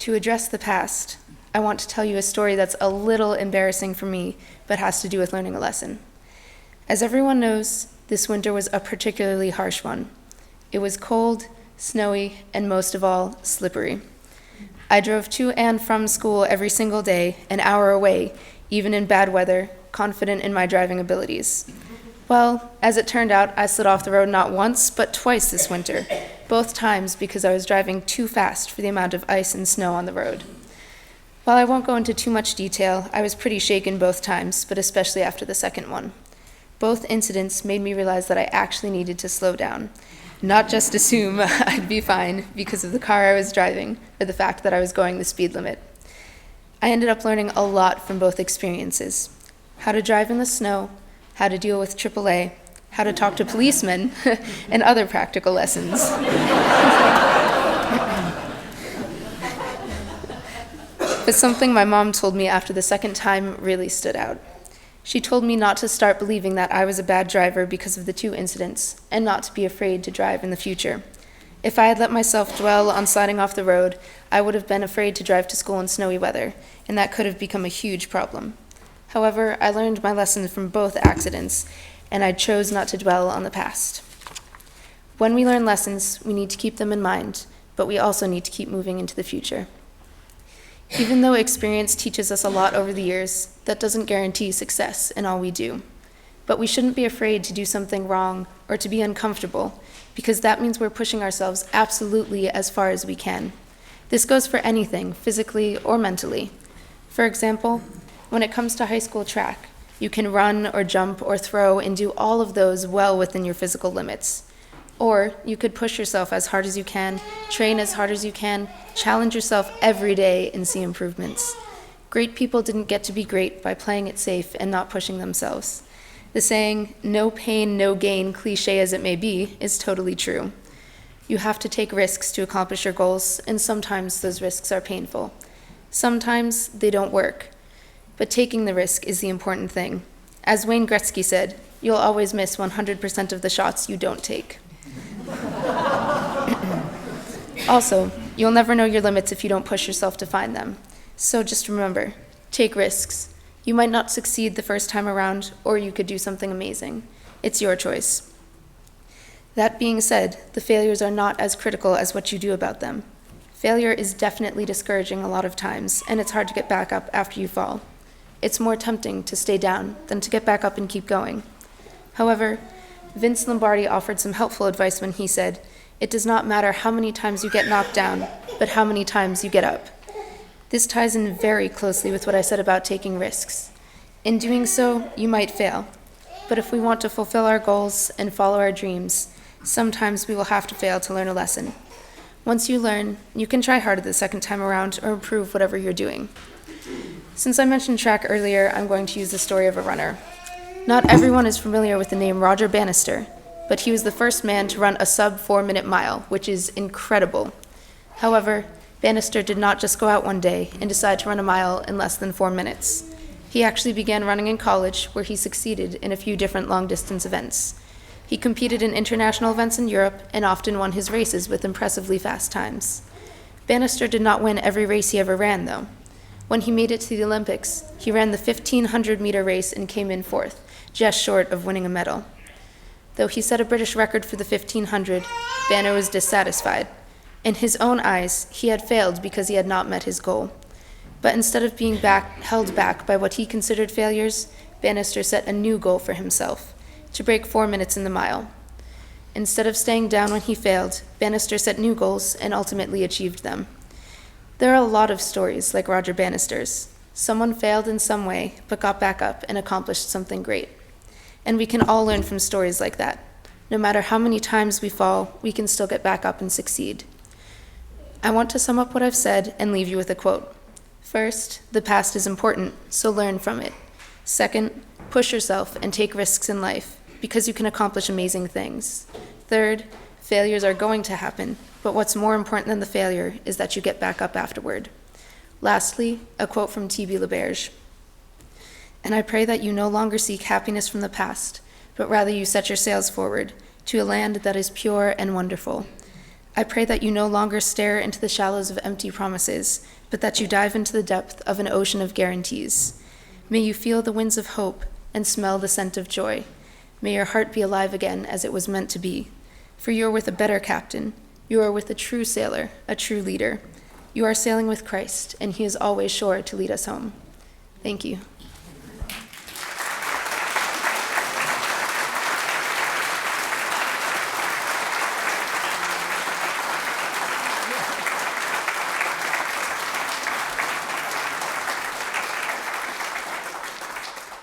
To address the past, I want to tell you a story that's a little embarrassing for me, but has to do with learning a lesson. As everyone knows, this winter was a particularly harsh one. It was cold, snowy, and most of all, slippery. I drove to and from school every single day, an hour away, even in bad weather, confident in my driving abilities. Well, as it turned out, I slid off the road not once, but twice this winter, both times because I was driving too fast for the amount of ice and snow on the road. While I won't go into too much detail, I was pretty shaken both times, but especially after the second one. Both incidents made me realize that I actually needed to slow down, not just assume I'd be fine because of the car I was driving or the fact that I was going the speed limit. I ended up learning a lot from both experiences: how to drive in the snow, how to deal with AAA, how to talk to policemen, and other practical lessons. But something my mom told me after the second time really stood out. She told me not to start believing that I was a bad driver because of the two incidents, and not to be afraid to drive in the future. If I had let myself dwell on sliding off the road, I would have been afraid to drive to school in snowy weather, and that could have become a huge problem. However, I learned my lesson from both accidents, and I chose not to dwell on the past. When we learn lessons, we need to keep them in mind, but we also need to keep moving into the future. Even though experience teaches us a lot over the years, that doesn't guarantee success in all we do. But we shouldn't be afraid to do something wrong or to be uncomfortable, because that means we're pushing ourselves absolutely as far as we can. This goes for anything, physically or mentally. For example, when it comes to high school track, you can run or jump or throw and do all of those well within your physical limits. Or you could push yourself as hard as you can, train as hard as you can, challenge yourself every day and see improvements. Great people didn't get to be great by playing it safe and not pushing themselves. The saying, "no pain, no gain," cliche as it may be, is totally true. You have to take risks to accomplish your goals, and sometimes those risks are painful. Sometimes they don't work. But taking the risk is the important thing. As Wayne Gretzky said, you'll always miss 100% of the shots you don't take. Also, you'll never know your limits if you don't push yourself to find them. So just remember, take risks. You might not succeed the first time around, or you could do something amazing. It's your choice. That being said, the failures are not as critical as what you do about them. Failure is definitely discouraging a lot of times, and it's hard to get back up after you fall. It's more tempting to stay down than to get back up and keep going. However, Vince Lombardi offered some helpful advice when he said, "It does not matter how many times you get knocked down, but how many times you get up." This ties in very closely with what I said about taking risks. In doing so, you might fail. But if we want to fulfill our goals and follow our dreams, sometimes we will have to fail to learn a lesson. Once you learn, you can try harder the second time around or improve whatever you're doing. Since I mentioned track earlier, I'm going to use the story of a runner. Not everyone is familiar with the name Roger Bannister, but he was the first man to run a sub-4-minute mile, which is incredible. However, Bannister did not just go out one day and decide to run a mile in less than 4 minutes. He actually began running in college, where he succeeded in a few different long-distance events. He competed in international events in Europe and often won his races with impressively fast times. Bannister did not win every race he ever ran, though. When he made it to the Olympics, he ran the 1,500-meter race and came in fourth, just short of winning a medal. Though he set a British record for the 1,500, Banner was dissatisfied. In his own eyes, he had failed because he had not met his goal. But instead of being held back by what he considered failures, Bannister set a new goal for himself: to break 4 minutes in the mile. Instead of staying down when he failed, Bannister set new goals and ultimately achieved them. There are a lot of stories like Roger Bannister's. Someone failed in some way, but got back up and accomplished something great. And we can all learn from stories like that. No matter how many times we fall, we can still get back up and succeed. I want to sum up what I've said and leave you with a quote. First, the past is important, so learn from it. Second, push yourself and take risks in life, because you can accomplish amazing things. Third, failures are going to happen, but what's more important than the failure is that you get back up afterward. Lastly, a quote from T.B. LaBerge. "And I pray that you no longer seek happiness from the past, but rather you set your sails forward to a land that is pure and wonderful. I pray that you no longer stare into the shallows of empty promises, but that you dive into the depth of an ocean of guarantees. May you feel the winds of hope and smell the scent of joy. May your heart be alive again as it was meant to be. For you are with a better captain. You are with a true sailor, a true leader. You are sailing with Christ, and he is always sure to lead us home. Thank you.